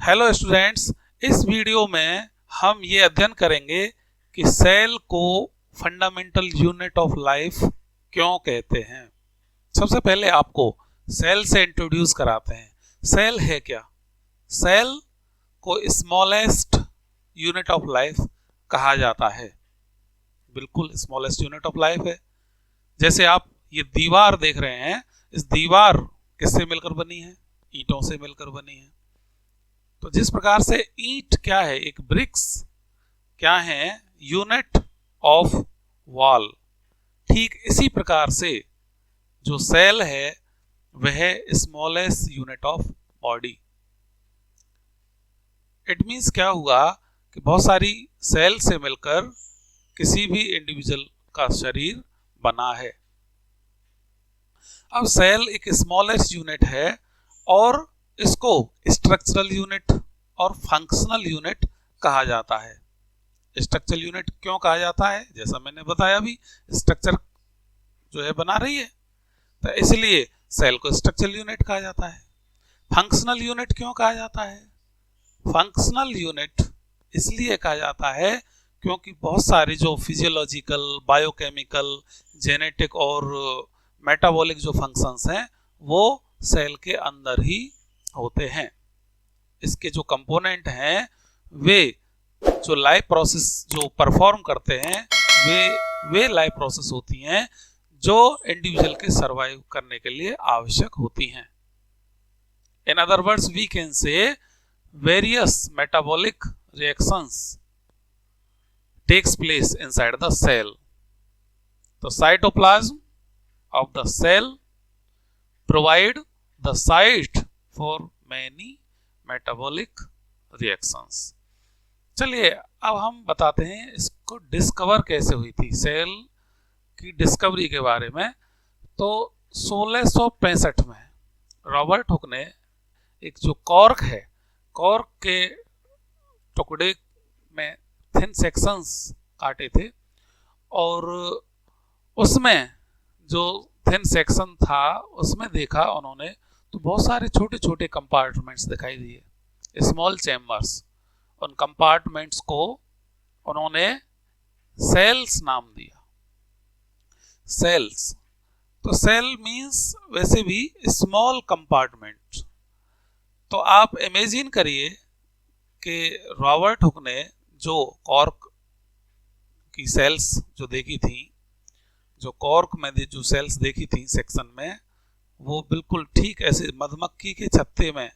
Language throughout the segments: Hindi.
हेलो स्टूडेंट्स, इस वीडियो में हम ये अध्ययन करेंगे कि सेल को फंडामेंटल यूनिट ऑफ लाइफ क्यों कहते हैं। सबसे पहले आपको सेल से इंट्रोड्यूस कराते हैं। सेल है क्या? सेल को स्मॉलेस्ट यूनिट ऑफ लाइफ कहा जाता है। बिल्कुल स्मॉलेस्ट यूनिट ऑफ लाइफ है। जैसे आप ये दीवार देख रहे हैं, इस दीवार किससे मिलकर बनी है? ईंटों से मिलकर बनी है। तो जिस प्रकार से ईंट क्या है, एक ब्रिक्स क्या है, यूनिट ऑफ वॉल, ठीक इसी प्रकार से जो सेल है वह smallest unit of body. It means क्या हुआ कि बहुत सारी सेल से मिलकर किसी भी इंडिविजुअल का शरीर बना है। अब सेल एक स्मॉलेस्ट यूनिट है और इसको स्ट्रक्चरल यूनिट और फंक्शनल यूनिट कहा जाता है। स्ट्रक्चरल यूनिट क्यों कहा जाता है? जैसा मैंने बताया अभी, स्ट्रक्चर जो है बना रही है, तो इसलिए सेल को स्ट्रक्चरल यूनिट कहा जाता है। फंक्शनल यूनिट क्यों कहा जाता है? फंक्शनल यूनिट इसलिए कहा जाता है क्योंकि बहुत सारी जो फिजियोलॉजिकल, बायोकेमिकल, जेनेटिक और मेटाबॉलिक जो फंक्शंस हैं वो सेल के अंदर ही होते हैं। इसके जो कंपोनेंट हैं वे जो लाइफ प्रोसेस जो परफॉर्म करते हैं वे लाइफ प्रोसेस होती हैं जो इंडिविजुअल के सरवाइव करने के लिए आवश्यक होती हैं। In other words we can say various metabolic reactions takes place inside the cell. तो cytoplasm of the cell provide the site for many metabolic reactions। चलिए अब हम बताते हैं इसको डिस्कवर कैसे हुई थी, सेल की डिस्कवरी के बारे में। तो 1665 में रॉबर्ट हुक ने एक जो कॉर्क है, कॉर्क के टुकड़े में थिन सेक्शंस काटे थे और उसमें जो थिन सेक्शन था उसमें देखा उन्होंने तो बहुत सारे छोटे छोटे कंपार्टमेंट्स दिखाई दिए, स्मॉल चैम्बर्स। उन कंपार्टमेंट्स को उन्होंने सेल्स नाम दिया। सेल्स, तो सेल मींस वैसे भी स्मॉल कंपार्टमेंट। तो आप इमेजिन करिए कि रॉबर्ट हुक ने जो कॉर्क की सेल्स जो देखी थी, जो कॉर्क में जो सेल्स देखी थी सेक्शन में, वो बिल्कुल ठीक ऐसे मधुमक्खी के छत्ते में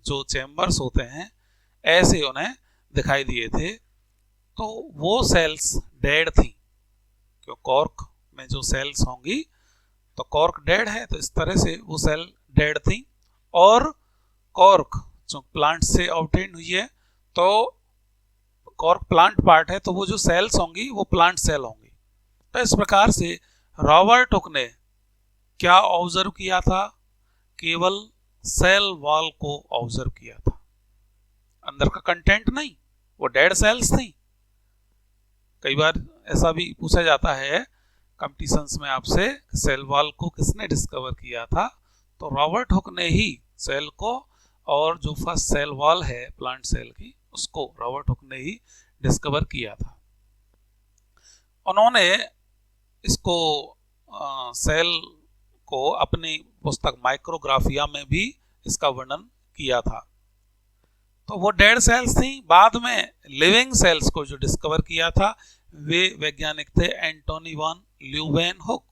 जो चैम्बर्स होते हैं ऐसे उन्हें दिखाई दिए थे। तो वो सेल्स डेड थी, क्यों कॉर्क में जो सेल्स होंगी तो कॉर्क डेड है, तो इस तरह से वो सेल डेड थी। और कॉर्क जो प्लांट से ऑब्टेन हुई है, तो कॉर्क प्लांट पार्ट है, तो वो जो सेल्स होंगी वो प्लांट सेल होंगी। तो इस प्रकार से रॉबर्ट हुक ने क्या ऑब्जर्व किया था? केवल सेल वॉल को ऑब्जर्व किया था, अंदर का कंटेंट नहीं, वो डेड सेल्स थी। कई बार ऐसा भी पूछा जाता है कंपटीशंस में आपसे, सेल वॉल को किसने डिस्कवर किया था? तो रॉबर्ट हुक ने ही सेल को, और जो फर्स्ट सेल वॉल है प्लांट सेल की, उसको रॉबर्ट हुक ने ही डिस्कवर किया था। उन्होंने इसको सेल को अपनी पुस्तक माइक्रोग्राफिया में भी इसका वर्णन किया था। तो वो डेड सेल्स थी। बाद में लिविंग सेल्स को जो डिस्कवर किया था वे वैज्ञानिक थे एंटोनी वॉन ल्यूवेनहुक।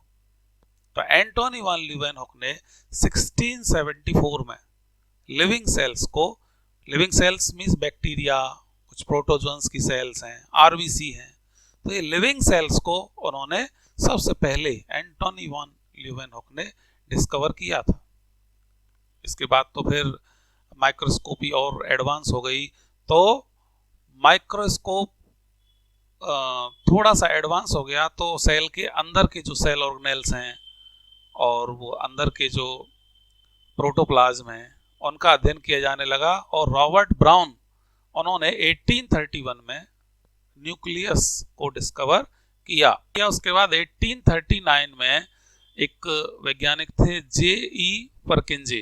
तो एंटोनी वॉन ल्यूवेनहुक ने 1674 में लिविंग सेल्स को, लिविंग सेल्स मींस बैक्टीरिया, कुछ प्रोटोजोन्स की सेल्स हैं, आरबीसी हैं, तो ये लिविंग सेल्स को उन्होंने सबसे पहले एंटोनी वॉन ल्यूवेनहुक ने डिस्कवर किया था। इसके बाद तो फिर माइक्रोस्कोपी और एडवांस हो गई, तो माइक्रोस्कोप थोड़ा सा एडवांस हो गया, तो सेल के अंदर के जो सेल ऑर्गेनेल्स हैं और वो अंदर के जो प्रोटोप्लाज्म हैं उनका अध्ययन किया जाने लगा। और रॉबर्ट ब्राउन, उन्होंने 1831 में न्यूक्लियस को डिस्कवर किया। उसके बाद 1839 में एक वैज्ञानिक थे जे.ई. परकिंजे,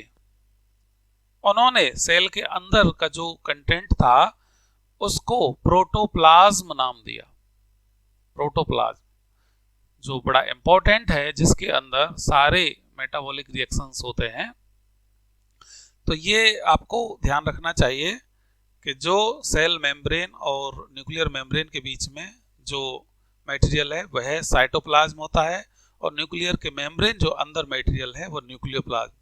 उन्होंने सेल के अंदर का जो कंटेंट था उसको प्रोटोप्लाज्म नाम दिया। प्रोटोप्लाज्म जो बड़ा इंपॉर्टेंट है, जिसके अंदर सारे मेटाबॉलिक रिएक्शंस होते हैं। तो ये आपको ध्यान रखना चाहिए कि जो सेल मेम्ब्रेन और न्यूक्लियर मेम्ब्रेन के बीच में जो मटेरियल है वह साइटोप्लाज्म होता है, और न्यूक्लियर के मेम्ब्रेन जो अंदर मटेरियल है वो न्यूक्लियोप्लाज्म।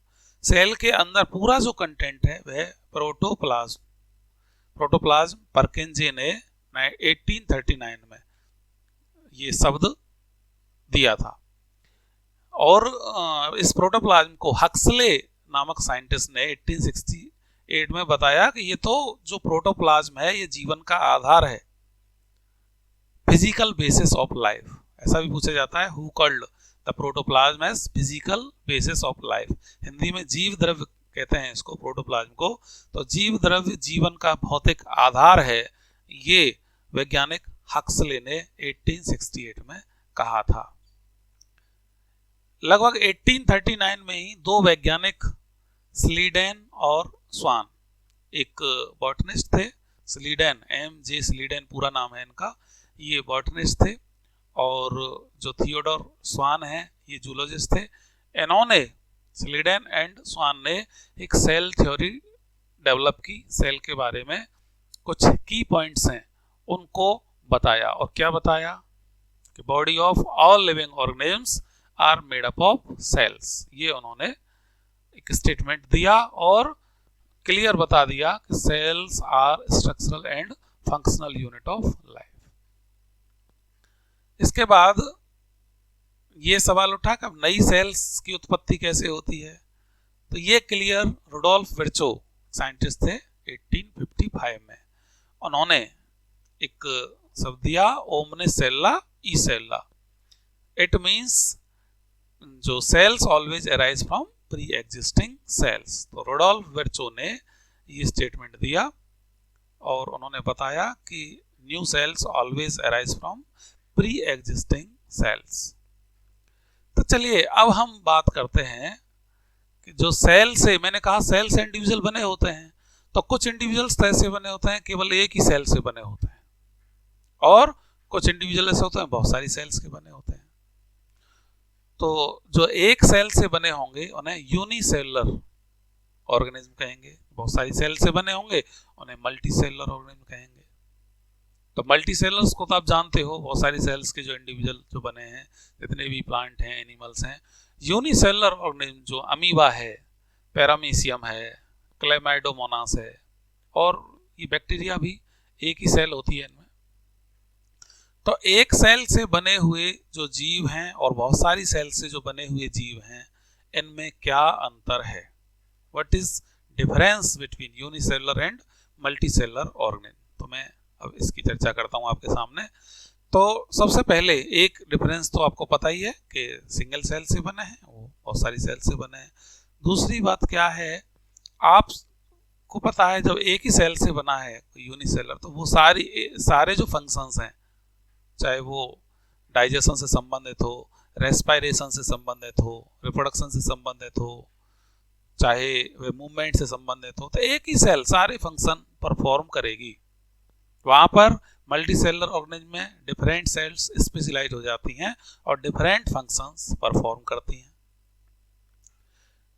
सेल के अंदर पूरा जो कंटेंट है वह प्रोटोप्लाज्म। प्रोटोप्लाज्म परकिंजे ने 1839 में ये शब्द दिया था। और इस प्रोटोप्लाज्म को हक्सले नामक साइंटिस्ट ने 1868 में बताया कि ये तो जो प्रोटोप्लाज्म है ये जीवन का आधार है, फिजिकल बेसिस ऑफ लाइफ। ऐसा भी पूछा जाता है, who called the protoplasm as physical basis of life. Hindi में जीव द्रव्य कहते हैं इसको, प्रोटोप्लाज्म को। तो जीव द्रव्य जीवन का भौतिक आधार है, ये वैज्ञानिक हक्सले ने 1868 में कहा था। लगभग 1839 में ही दो वैज्ञानिक स्लीडेन और स्वान, एक बॉटनिस्ट थे स्लीडेन, M.J. स्लीडेन पूरा नाम है इनका, ये बॉटनिस्ट थे, और जो थियोडोर स्वान है ये जूलॉजिस्ट थे। इन्होंने, स्लीडेन एंड स्वान ने, एक सेल थ्योरी डेवलप की। सेल के बारे में कुछ की पॉइंट्स हैं उनको बताया। और क्या बताया कि body of all living organisms are made up of cells. ये उन्होंने एक स्टेटमेंट दिया और क्लियर बता दिया कि cells are structural and functional unit of life. इसके बाद ये सवाल उठा कि अब नई सेल्स की उत्पत्ति कैसे होती है। तो ये क्लियर रुडोल्फ विर्चो साइंटिस्ट थे 1855 में। उन्होंने एक शब्द दिया, ओमने सेल्ला ई सेल्ला। इट मीन्स जो cells always arise from pre existing cells. तो रुडोल्फ विर्चो ने ये स्टेटमेंट दिया और उन्होंने बताया कि new cells always arise from pre existing cells. तो चलिए अब हम बात करते हैं कि जो सेल से, मैंने कहा सेल से इंडिविजुअल बने होते हैं, तो कुछ इंडिविजुअल्स तो ऐसे बने होते हैं केवल एक ही सेल से बने होते हैं, और कुछ इंडिविजुअल ऐसे होते हैं बहुत सारी सेल्स के बने होते हैं। तो जो एक सेल से बने होंगे उन्हें यूनिसेलुलर ऑर्गेनिज्म कहेंगे, बहुत सारी सेल से बने होंगे उन्हें मल्टीसेलुलर ऑर्गेनिज्म कहेंगे। तो मल्टी सेलर्स को तो आप जानते हो, बहुत सारी सेल्स के जो इंडिविजुअल जो बने हैं, जितने भी प्लांट हैं, एनिमल्स हैं। यूनिसेलुलर ऑर्गेनिज्म जो अमीबा है, पैरामीशियम है, क्लेमाइडोमोनास है, और ये बैक्टीरिया भी एक ही सेल होती है इनमें। तो एक सेल से बने हुए जो जीव हैं और बहुत सारी सेल से जो बने हुए जीव हैं, इनमें क्या अंतर है? What is difference between unicellular and multicellular organism? तो मैं अब इसकी चर्चा करता हूं आपके सामने। तो सबसे पहले एक डिफरेंस तो आपको पता ही है कि सिंगल सेल से बने हैं, वो बहुत सारी सेल से बने हैं। दूसरी बात क्या है, आपको पता है जब एक ही सेल से बना है यूनिसेलर, तो वो सारे जो फंक्शंस हैं, चाहे वो डाइजेशन से संबंधित हो, रेस्पायरेशन से संबंधित हो, रिप्रोडक्शन से संबंधित हो, चाहे वे मूवमेंट से संबंधित हो, तो एक ही सेल सारे फंक्शन परफॉर्म करेगी। वहां पर मल्टीसेलुलर ऑर्गेनिज्म में डिफरेंट सेल्स स्पेशलाइज हो जाती हैं और डिफरेंट फंक्शंस परफॉर्म करती हैं।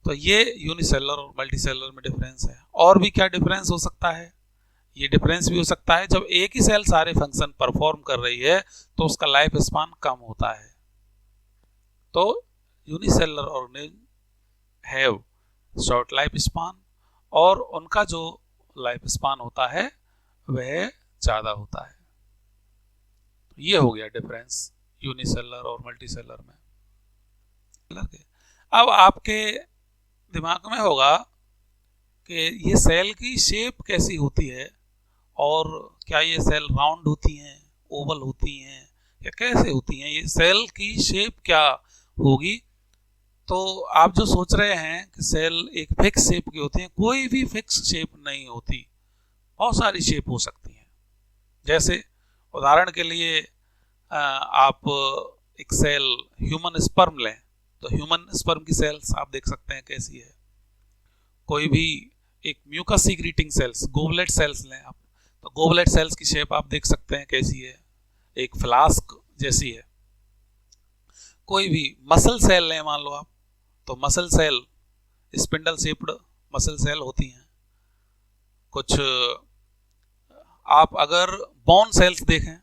तो ये यूनिसेलुलर और मल्टीसेलुलर में डिफरेंस है। और भी क्या डिफरेंस हो सकता है? ये डिफरेंस भी हो सकता है जब एक ही सेल सारे फंक्शन परफॉर्म कर रही है तो उसका लाइफ स्पान कम होता है। तो unicellular organism have short life span, और उनका जो लाइफ स्पान होता है वह ज्यादा होता है। तो ये हो गया डिफरेंस यूनिसेलुलर और मल्टीसेलुलर में। अब आपके दिमाग में होगा कि ये सेल की शेप कैसी होती है, और क्या ये सेल राउंड होती हैं, ओवल होती हैं, या कैसे होती हैं, ये सेल की शेप क्या होगी? तो आप जो सोच रहे हैं कि सेल एक फिक्स शेप की होती है, कोई भी फिक्स शेप नहीं होती, बहुत सारी शेप हो सकती है। जैसे उदाहरण के लिए आप एक सेल ह्यूमन स्पर्म लें, तो ह्यूमन स्पर्म की सेल्स आप देख सकते हैं कैसी है। कोई भी एक mucus secreting cells, goblet cells लें आप, तो गोबलेट सेल्स की शेप आप देख सकते हैं कैसी है, एक फ्लास्क जैसी है। कोई भी मसल सेल लें मान लो आप, तो muscle cell spindle shaped muscle cell होती हैं। कुछ आप अगर बोन सेल्स देखें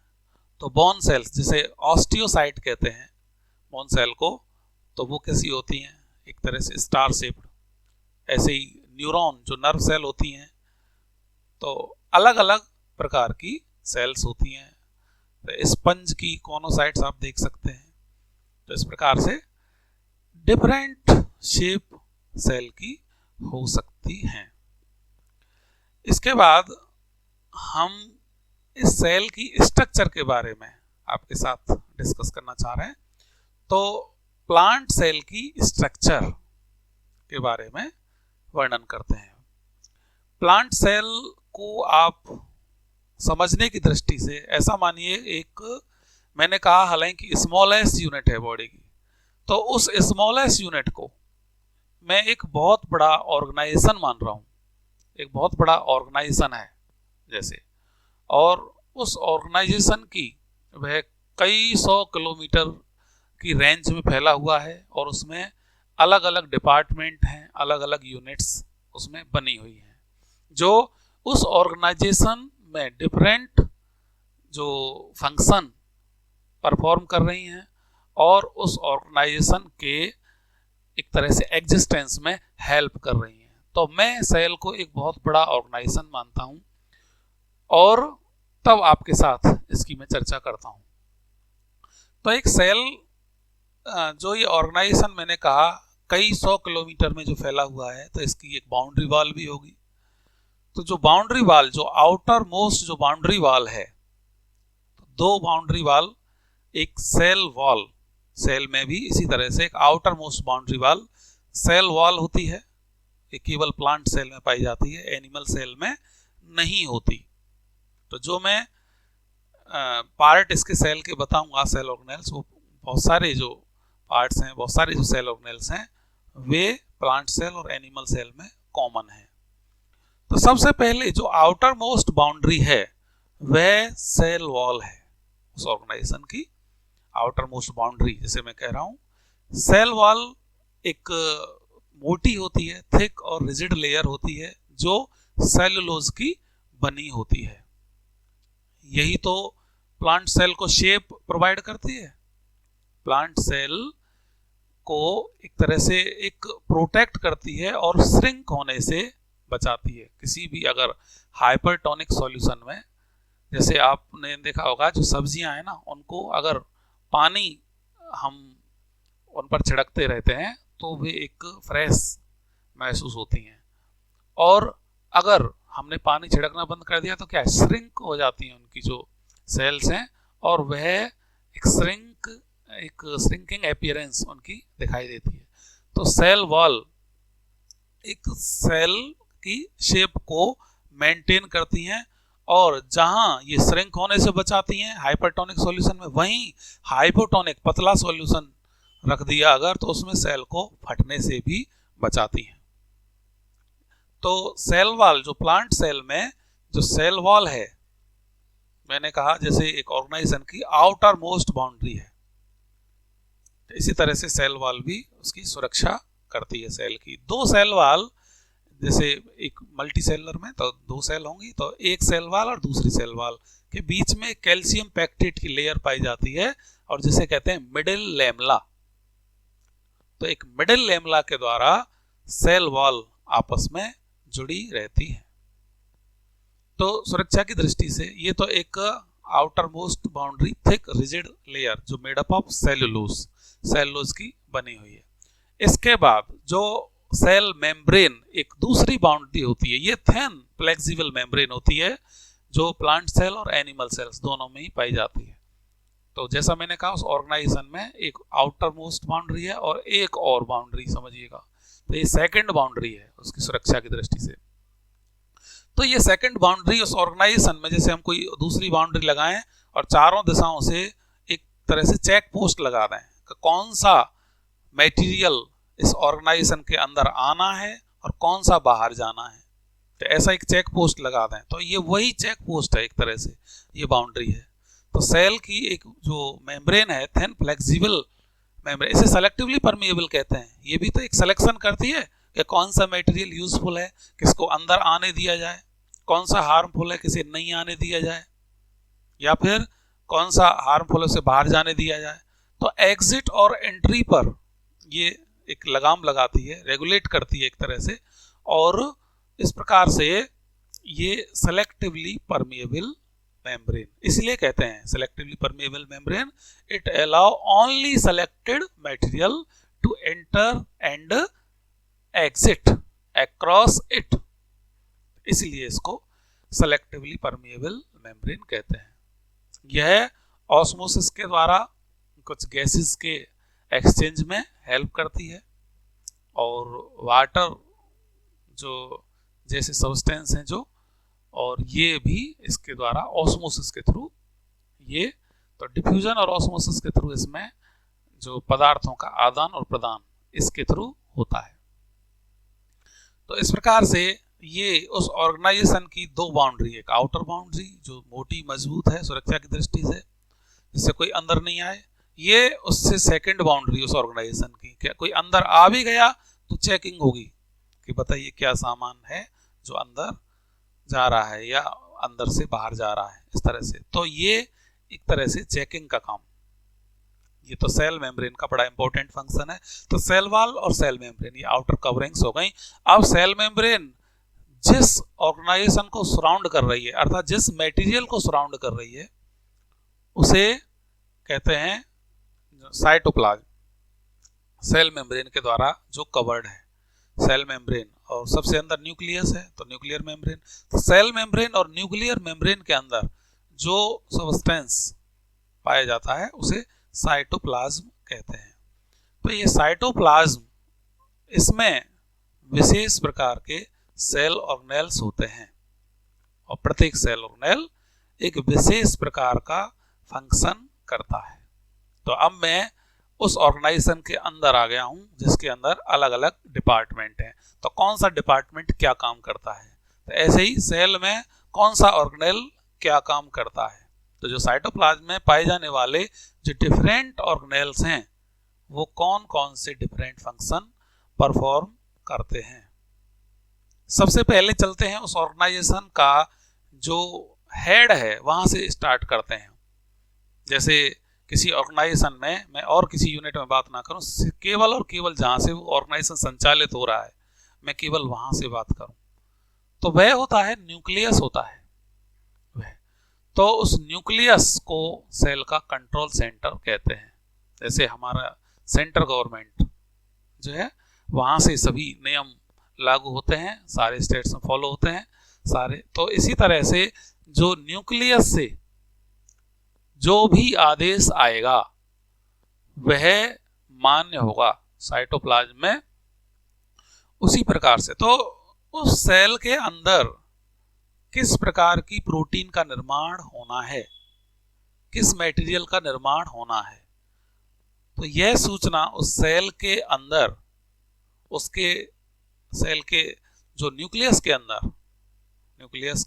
तो बोन सेल्स जिसे ऑस्टियोसाइट कहते हैं बोन सेल को, तो वो कैसी होती हैं, एक तरह से स्टार शेप्ड। ऐसे ही न्यूरॉन जो नर्व सेल होती हैं, तो अलग अलग प्रकार की सेल्स होती हैं। तो स्पंज की कोनोसाइट्स आप देख सकते हैं। तो इस प्रकार से डिफरेंट शेप सेल की हो सकती हैं। इसके बाद हम इस सेल की स्ट्रक्चर के बारे में आपके साथ डिस्कस करना चाह रहे हैं। तो प्लांट सेल की स्ट्रक्चर के बारे में वर्णन करते हैं। प्लांट सेल को आप समझने की दृष्टि से ऐसा मानिए, एक मैंने कहा हालांकि स्मॉलेस्ट यूनिट है बॉडी की, तो उस स्मॉलेस्ट यूनिट को मैं एक बहुत बड़ा ऑर्गेनाइजेशन मान रहा हूं। एक बहुत बड़ा ऑर्गेनाइजेशन है जैसे, और उस ऑर्गेनाइजेशन की वह कई 100 किलोमीटर की रेंज में फैला हुआ है, और उसमें अलग अलग डिपार्टमेंट हैं, अलग अलग यूनिट्स उसमें बनी हुई हैं, जो उस ऑर्गेनाइजेशन में डिफरेंट जो फंक्शन परफॉर्म कर रही हैं, और उस ऑर्गेनाइजेशन के एक तरह से एग्जिस्टेंस में हेल्प कर रही हैं। तो मैं सेल को एक बहुत बड़ा ऑर्गेनाइजेशन मानता हूं, और तब आपके साथ इसकी मैं चर्चा करता हूं। तो एक सेल जो ये ऑर्गेनाइजेशन मैंने कहा कई 100 किलोमीटर में जो फैला हुआ है, तो इसकी एक बाउंड्री वॉल भी होगी। तो जो बाउंड्री वॉल, जो आउटर मोस्ट जो बाउंड्री वॉल है, तो दो बाउंड्री वॉल, एक सेल वॉल, सेल में भी इसी तरह से एक outermost boundary wall cell wall होती है। ये केवल प्लांट सेल में पाई जाती है, एनिमल सेल में नहीं होती। तो जो मैं पार्ट इसके सेल के बताऊंगा, सेल ऑर्गेनेल्स, वो बहुत सारे जो पार्ट्स हैं, बहुत सारे जो सेल ऑर्गेनेल्स हैं, वे प्लांट सेल और एनिमल सेल में कॉमन है। तो सबसे पहले जो आउटर मोस्ट बाउंड्री है वह सेल वॉल है। उस ऑर्गेनाइजेशन की आउटर मोस्ट बाउंड्री, जैसे मैं कह रहा हूं, सेल वॉल एक मोटी होती है, थिक और रिजिड लेयर होती है, जो सेलुलोज की बनी होती है। यही तो प्लांट सेल को शेप प्रोवाइड करती है। प्लांट सेल को एक तरह से एक प्रोटेक्ट करती है और श्रिंक होने से बचाती है। किसी भी अगर हाइपरटोनिक सॉल्यूशन में, जैसे आपने देखा होगा जो सब्जियां हैं ना, उनको अगर पानी हम उन पर छिड़कते रहते हैं तो वे एक फ्रेश महसूस होती हैं, और अगर हमने पानी छिड़कना बंद कर दिया तो क्या श्रिंक हो जाती हैं उनकी जो सेल्स हैं, और वह एक श्रिंकिंग अपीयरेंस उनकी दिखाई देती है। तो सेल वॉल एक सेल की शेप को मेंटेन करती हैं, और जहां ये श्रिंक होने से बचाती हैं हाइपरटोनिक सॉल्यूशन में, वहीं हाइपोटोनिक पतला सॉल्यूशन रख दिया अगर, तो उसमें सेल को फटने से भी बचाती हैं। तो सेल वॉल, जो प्लांट सेल में जो सेल वॉल है, मैंने कहा जैसे एक ऑर्गेनाइजेशन की आउटर मोस्ट बाउंड्री है, इसी तरह से सेल वॉल भी उसकी सुरक्षा करती है सेल की। दो सेल वॉल, जैसे एक मल्टी सेलर में तो दो सेल होंगी, तो एक सेल वॉल और दूसरी सेल वॉल के बीच में कैल्शियम पैक्टेट की लेयर पाई जाती है, और जिसे कहते हैं मिडिल लैमेला। तो एक मिडिल लैमेला के द्वारा सेल वॉल आपस में जुड़ी रहती है। तो सुरक्षा की दृष्टि से ये तो एक outermost boundary, thick rigid layer जो मेड अप ऑफ सेलुलोज की बनी हुई है। इसके बाद जो सेल मेम्ब्रेन, एक दूसरी बाउंड्री होती है, ये थिन फ्लेक्सिबल मेम्ब्रेन होती है, जो प्लांट सेल और एनिमल सेल्स दोनों में ही पाई जाती है। तो जैसा मैंने कहा, उस ऑर्गेनाइजेशन में एक आउटर मोस्ट बाउंड्री है और एक और बाउंड्री समझिएगा, तो ये सेकंड बाउंड्री है उसकी सुरक्षा की दृष्टि से। तो ये सेकंड बाउंड्री उस ऑर्गेनाइजेशन में, जैसे हम कोई दूसरी बाउंड्री लगाएं और चारों दिशाओं से एक तरह से चेक पोस्ट लगा दें कि कौन सा मटेरियल इस ऑर्गेनाइजेशन के अंदर आना है और कौन सा बाहर जाना है। तो ऐसा एक चेक पोस्ट लगा दें तो ये वही चेक पोस्ट है, एक तरह से ये बाउंड्री है। तो सेल की एक जो मेम्ब्रेन है थिन फ्लेक्सिबल मेम्ब्रेन, इसे सेलेक्टिवली परमिएबल कहते हैं। ये भी तो एक सिलेक्शन करती है कि कौन सा मटेरियल यूजफुल है, किसको अंदर आने दिया जाए, कौन सा हार्मफुल है किसे नहीं आने दिया जाए, या फिर कौन सा हार्मफुल है उसे बाहर जाने दिया जाए। तो एग्जिट और एंट्री पर ये एक लगाम लगाती है, रेगुलेट करती है एक तरह से, और इस प्रकार से ये सेलेक्टिवली परमिएबल मेम्ब्रेन, इसलिए कहते हैं selectively permeable membrane. It allow only selected material to enter and exit across it, इसलिए इसको सेलेक्टिवली परमिएबल मेम्ब्रेन कहते हैं। यह ऑस्मोसिस के द्वारा कुछ गैसेस के एक्सचेंज में हेल्प करती है, और वाटर जो जैसे सब्सटेंस हैं जो, और ये भी इसके द्वारा ऑस्मोसिस के थ्रू, ये तो डिफ्यूजन और ऑस्मोसिस के थ्रू इसमें जो पदार्थों का आदान और प्रदान इसके थ्रू होता है। तो इस प्रकार से ये उस ऑर्गेनाइजेशन की दो बाउंड्री, एक आउटर बाउंड्री जो मोटी मजबूत है सुरक्षा की दृष्टि से, जिससे कोई अंदर नहीं आए, ये उससे सेकंड बाउंड्री उस ऑर्गेनाइजेशन की, क्या कोई अंदर आ भी गया तो चेकिंग होगी कि बताइए क्या सामान है जो अंदर जा रहा है या अंदर से बाहर जा रहा है, इस तरह से। तो ये एक तरह से चेकिंग का काम, ये तो सेल मेम्ब्रेन का बड़ा इंपॉर्टेंट फंक्शन है। तो सेल वॉल और सेल मेम्ब्रेन ये आउटर कवरिंग्स हो गई। अब सेल मेम्ब्रेन जिस ऑर्गेनाइजेशन को सराउंड कर रही है, अर्थात जिस मटेरियल को सराउंड कर रही है, उसे कहते हैं साइटोप्लाज्म। सेल मेम्ब्रेन के द्वारा जो कवर्ड है सेल मेम्ब्रेन, और सबसे अंदर न्यूक्लियस है तो न्यूक्लियर मेम्ब्रेन। तो सेल मेम्ब्रेन और न्यूक्लियर मेम्ब्रेन के अंदर जो सब्सटेंस पाया जाता है उसे साइटोप्लाज्म कहते हैं। तो ये साइटोप्लाज्म, इसमें विशेष प्रकार के सेल ऑर्गेनेल्स होते हैं, और प्रत्येक सेल ऑर्गेनेल एक विशेष प्रकार का फंक्शन करता है। तो अब मैं उस ऑर्गेनाइजेशन के अंदर आ गया हूं जिसके अंदर अलग अलग डिपार्टमेंट हैं। तो कौन सा डिपार्टमेंट क्या काम करता है, तो ऐसे ही सेल में कौन सा ऑर्गेनेल क्या काम करता है। तो जो साइटोप्लाज्म में पाए जाने वाले जो डिफरेंट ऑर्गेनेल्स हैं वो कौन कौन से डिफरेंट फंक्शन परफॉर्म करते हैं। सबसे पहले चलते हैं उस ऑर्गेनाइजेशन का जो हेड है वहां से स्टार्ट करते हैं। जैसे किसी ऑर्गेनाइजेशन में, मैं और किसी यूनिट में बात ना करूं, केवल और केवल जहां से वो ऑर्गेनाइजेशन संचालित हो रहा है मैं केवल वहां से बात करूं, तो वह होता है न्यूक्लियस होता है वह। तो उस न्यूक्लियस को सेल का कंट्रोल सेंटर कहते हैं। जैसे हमारा सेंट्रल गवर्नमेंट जो है वहां से सभी नियम लागू होते हैं, सारे स्टेट्स में फॉलो होते हैं सारे। तो इसी तरह से जो न्यूक्लियस से जो भी आदेश आएगा वह मान्य होगा साइटोप्लाज्म में उसी प्रकार से। तो उस सेल के अंदर किस प्रकार की प्रोटीन का निर्माण होना है, किस मटेरियल का निर्माण होना है, तो यह सूचना उस सेल के अंदर, उसके सेल के जो न्यूक्लियस के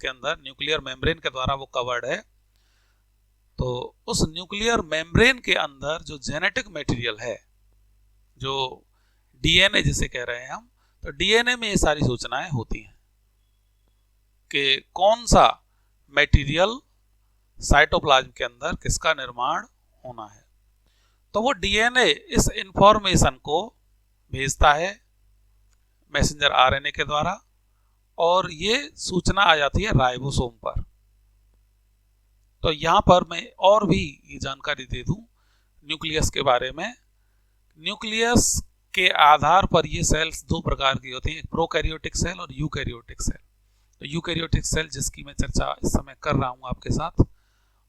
अंदर न्यूक्लियर मेम्ब्रेन के द्वारा वो कवर्ड है। तो उस न्यूक्लियर मेम्ब्रेन के अंदर जो जेनेटिक मटेरियल है, जो डीएनए जिसे कह रहे हैं हम, तो डीएनए में ये सारी सूचनाएं होती हैं कि कौन सा मटेरियल साइटोप्लाज्म के अंदर किसका निर्माण होना है। तो वो डीएनए इस इंफॉर्मेशन को भेजता है मैसेंजर आरएनए के द्वारा, और ये सूचना आ जाती है राइबोसोम पर। तो यहां पर मैं और भी ये जानकारी दे दूं न्यूक्लियस के बारे में। न्यूक्लियस के आधार पर ये सेल्स दो प्रकार की होती हैं, एक प्रोकैरियोटिक सेल और यूकैरियोटिक सेल। तो यूकैरियोटिक सेल जिसकी मैं चर्चा इस समय कर रहा हूं आपके साथ,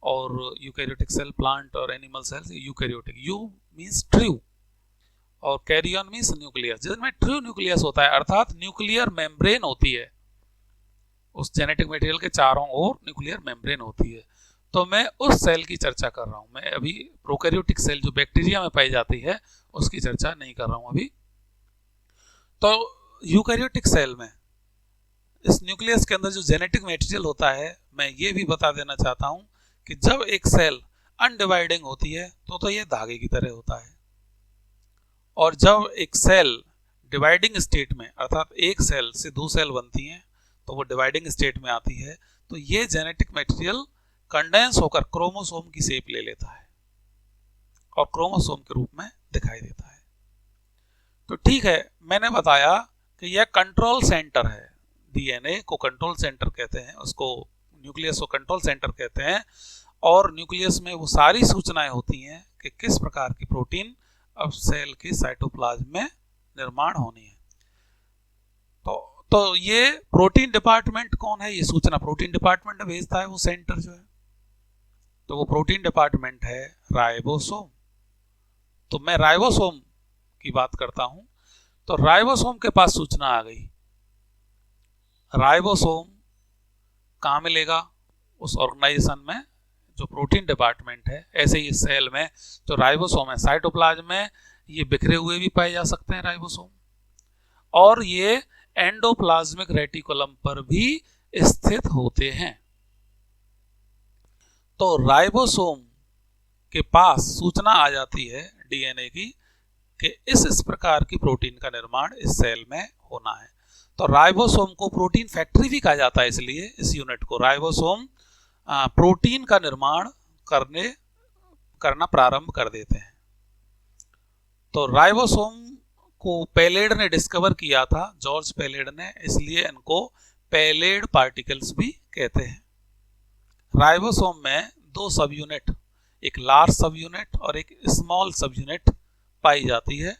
और यूकैरियोटिक सेल प्लांट और animal cells. Eukaryotic, you means true और कैरियन मींस न्यूक्लियस, जिसमें ट्रू न्यूक्लियस होता है, अर्थात न्यूक्लियर मेम्ब्रेन होती है, उस जेनेटिक मटेरियल के चारों ओर न्यूक्लियर मेम्ब्रेन होती है। तो मैं उस सेल की चर्चा कर रहा हूं, मैं अभी प्रोकैरियोटिक सेल जो बैक्टीरिया में पाई जाती है उसकी चर्चा नहीं कर रहा हूं अभी। तो यूकैरियोटिक सेल में इस न्यूक्लियस के अंदर जो जेनेटिक मटेरियल होता है, मैं ये भी बता देना चाहता हूं कि जब एक सेल अनडिवाइडिंग होती है तो ये धागे की तरह होता है, और जब एक सेल डिवाइडिंग स्टेट में, अर्थात एक सेल से दो सेल बनती हैं तो वो डिवाइडिंग स्टेट में आती है, तो ये जेनेटिक मटेरियल कंडेंस होकर क्रोमोसोम की शेप ले लेता है और क्रोमोसोम के रूप में दिखाई देता है। तो ठीक है, मैंने बताया कि यह कंट्रोल सेंटर है, डीएनए को कंट्रोल सेंटर कहते हैं, उसको न्यूक्लियस को कंट्रोल सेंटर कहते हैं, और न्यूक्लियस में वो सारी सूचनाएं होती हैं कि किस प्रकार की प्रोटीन अब सेल के साइटोप्लाज्म में निर्माण होनी है। तो ये प्रोटीन डिपार्टमेंट कौन है, ये सूचना प्रोटीन डिपार्टमेंट भेजता है, वो सेंटर जो है, तो वो प्रोटीन डिपार्टमेंट है राइबोसोम। तो मैं राइबोसोम की बात करता हूं, तो राइबोसोम के पास सूचना आ गई। राइबोसोम कहां मिलेगा, उस ऑर्गेनाइजेशन में जो प्रोटीन डिपार्टमेंट है। ऐसे ही सेल में जो राइबोसोम है साइटोप्लाज्म में ये बिखरे हुए भी पाए जा सकते हैं राइबोसोम, और ये एंडोप्लाज्मिक रेटिकुलम पर भी स्थित होते हैं। तो राइबोसोम के पास सूचना आ जाती है डीएनए की कि इस प्रकार की प्रोटीन का निर्माण इस सेल में होना है। तो राइबोसोम को प्रोटीन फैक्ट्री भी कहा जाता है, इसलिए इस यूनिट को राइबोसोम प्रोटीन का निर्माण करना प्रारंभ कर देते हैं। तो राइबोसोम को पेलेड ने डिस्कवर किया था, जॉर्ज पेलेड ने, इसलिए इनको पेलेड पार्टिकल्स भी कहते हैं। राइबोसोम में दो सब यूनिट, एक लार्ज सब यूनिट और एक स्मॉल सब यूनिट पाई जाती है,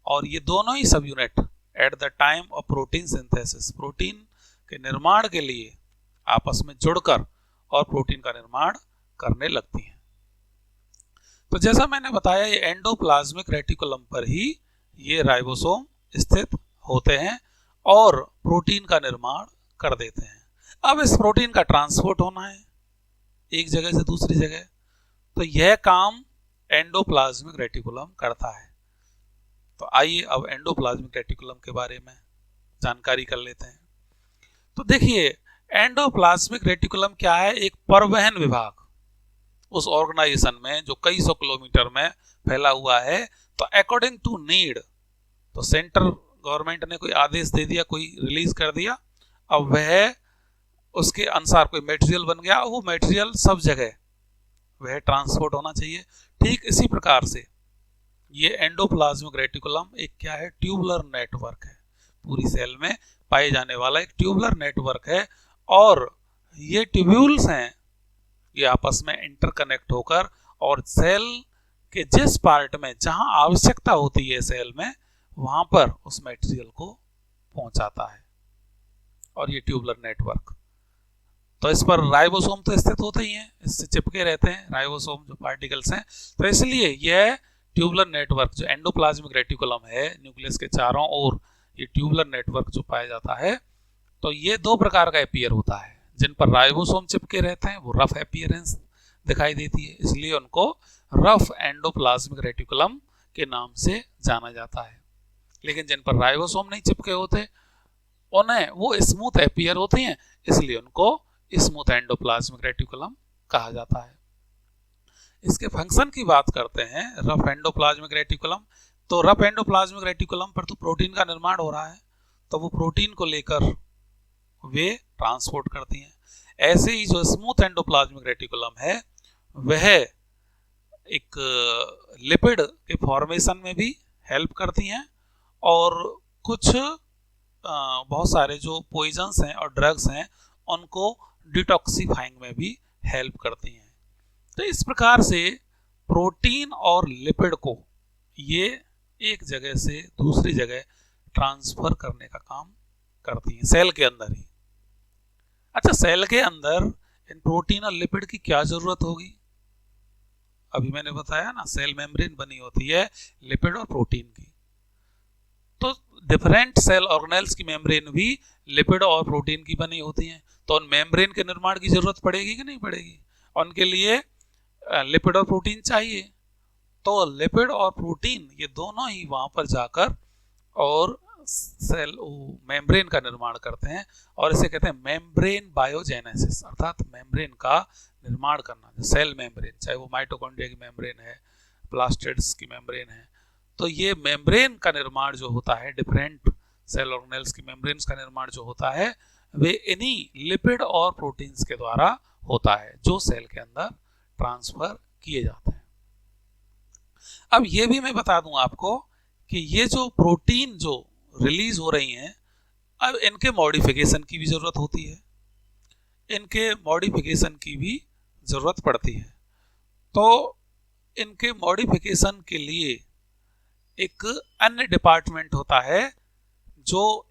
और ये दोनों ही subunit at the time of protein synthesis, protein के निर्माण के लिए आपस में जुड़कर और प्रोटीन का निर्माण करने लगती हैं। तो जैसा मैंने बताया, ये एंडोप्लाज्मिक रेटिकुलम पर ही ये राइबोसोम स्थित होते हैं और प्रोटीन का निर्माण कर देते हैं। अब इस प्रोटीन का ट्रांसपोर्ट होना है एक जगह से दूसरी जगह, तो यह काम एंडोप्लाज्मिक रेटिकुलम करता है। तो आइए अब एंडोप्लाज्मिक रेटिकुलम के बारे में जानकारी कर लेते हैं। तो देखिए, एंडोप्लाज्मिक रेटिकुलम क्या है, एक परिवहन विभाग उस ऑर्गेनाइजेशन में जो कई सौ किलोमीटर में फैला हुआ है। तो अकॉर्डिंग टू नीड, तो सेंट्रल गवर्नमेंट ने कोई आदेश दे दिया, कोई रिलीज कर दिया, अब वह उसके अनुसार कोई मटेरियल बन गया, वो मटेरियल सब जगह वह ट्रांसपोर्ट होना चाहिए। ठीक इसी प्रकार से ये एंडोप्लाज्मिक रेटिकुलम एक क्या है, ट्यूबुलर नेटवर्क है, पूरी सेल में पाए जाने वाला एक ट्यूबुलर नेटवर्क है, और ये ट्यूब्यूल्स हैं, ये आपस में इंटरकनेक्ट होकर और सेल के जिस पार्ट में जहां आवश्यकता होती है सेल में, वहां पर उस मटेरियल को पहुंचाता है, और ये ट्यूबुलर नेटवर्क। तो इस पर राइबोसोम तो स्थित होते ही हैं, इससे चिपके रहते हैं राइबोसोम जो पार्टिकल्स हैं। तो इसलिए यह ट्यूबुलर नेटवर्क जो एंडोप्लाज्मिक रेटिकुलम है, न्यूक्लियस के चारों ओर ये ट्यूबुलर नेटवर्क जो पाया जाता है, तो ये दो प्रकार का अपीयर होता है। जिन पर राइबोसोम चिपके रहते हैं वो रफ अपीयरेंस दिखाई देती है, इसलिए उनको रफ एंडोप्लाज्मिक रेटिकुलम के नाम से जाना जाता है। लेकिन जिन पर राइबोसोम नहीं चिपके होते उन्हें वो स्मूथ अपीयर होते हैं, इसलिए उनको स्मूथ एंडोप्लाज्मिक रेटिकुलम कहा जाता है। इसके फंक्शन की बात करते हैं, रफ एंडोप्लाज्मिक रेटिकुलम। तो रफ एंडोप्लाज्मिक रेटिकुलम पर तो प्रोटीन का निर्माण हो रहा है, तो वो प्रोटीन को लेकर वे ट्रांसपोर्ट करती हैं। ऐसे ही जो स्मूथ एंडोप्लाज्मिक रेटिकुलम है वह एक लिपिड के फॉर्मेशन में भी हेल्प करती हैं, और कुछ बहुत सारे जो पॉइजन्स हैं और ड्रग्स हैं उनको डिटॉक्सिफाइंग में भी हेल्प करती हैं। तो इस प्रकार से प्रोटीन और लिपिड को ये एक जगह से दूसरी जगह ट्रांसफर करने का काम करती हैं सेल के अंदर ही। अच्छा, सेल के अंदर इन प्रोटीन और लिपिड की क्या जरूरत होगी? अभी मैंने बताया ना, सेल मेम्ब्रेन बनी होती है लिपिड और प्रोटीन की, तो डिफरेंट सेल ऑर्गेनेल्स की मेम्ब्रेन भी लिपिड और प्रोटीन की बनी होती हैं। तो उन मेम्ब्रेन के निर्माण की जरूरत पड़ेगी कि नहीं पड़ेगी? उनके लिए लिपिड और प्रोटीन चाहिए। तो लिपिड और प्रोटीन ये दोनों ही वहां पर जाकर और सेल मेम्ब्रेन का निर्माण करते हैं और इसे कहते हैं मेम्ब्रेन बायोजेनेसिस, अर्थात मेम्ब्रेन का निर्माण करना। सेल मेम्ब्रेन, चाहे वो माइटोकॉन्ड्रिया की मेम्ब्रेन है, प्लास्टिड्स की मेम्ब्रेन है, तो ये मेम्ब्रेन का निर्माण जो होता है, डिफरेंट सेल ऑर्गेनेल्स की मेम्ब्रेन्स का निर्माण जो होता है, वे इन्हीं लिपिड और प्रोटीन्स के द्वारा होता है जो सेल के अंदर ट्रांसफर किए जाते हैं। अब ये भी मैं बता दूं आपको कि ये जो प्रोटीन जो रिलीज हो रही हैं, अब इनके मॉडिफिकेशन की भी जरूरत होती है, इनके मॉडिफिकेशन की भी जरूरत पड़ती है। तो इनके मॉडिफिकेशन के लिए एक अन्य डिपार्टमेंट होता है जो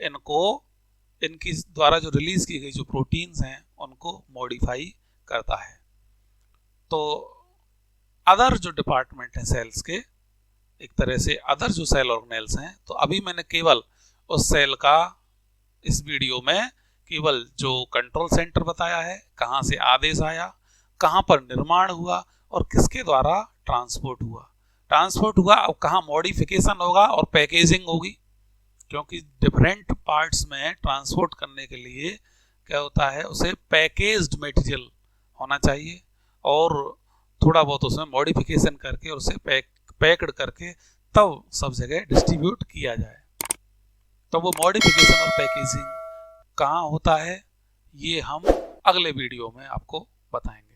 इनकी द्वारा जो रिलीज की गई जो प्रोटीन्स हैं उनको मॉडिफाई करता है। तो अदर जो डिपार्टमेंट हैं सेल्स के, एक तरह से अदर जो सेल ऑर्गेनेल्स हैं, तो अभी मैंने केवल उस सेल का इस वीडियो में केवल जो कंट्रोल सेंटर बताया है, कहाँ से आदेश आया, कहाँ पर निर्माण हुआ और किसके द्वारा ट्रांसपोर्ट हुआ, अब कहाँ मॉडिफिकेशन होगा और पैकेजिंग होगी, क्योंकि डिफरेंट पार्ट्स में ट्रांसपोर्ट करने के लिए क्या होता है, उसे पैकेज्ड मटेरियल होना चाहिए और थोड़ा बहुत उसमें मॉडिफिकेशन करके और उसे पैक्ड करके तब सब जगह डिस्ट्रीब्यूट किया जाए। तो वो मॉडिफिकेशन और पैकेजिंग कहाँ होता है, ये हम अगले वीडियो में आपको बताएंगे।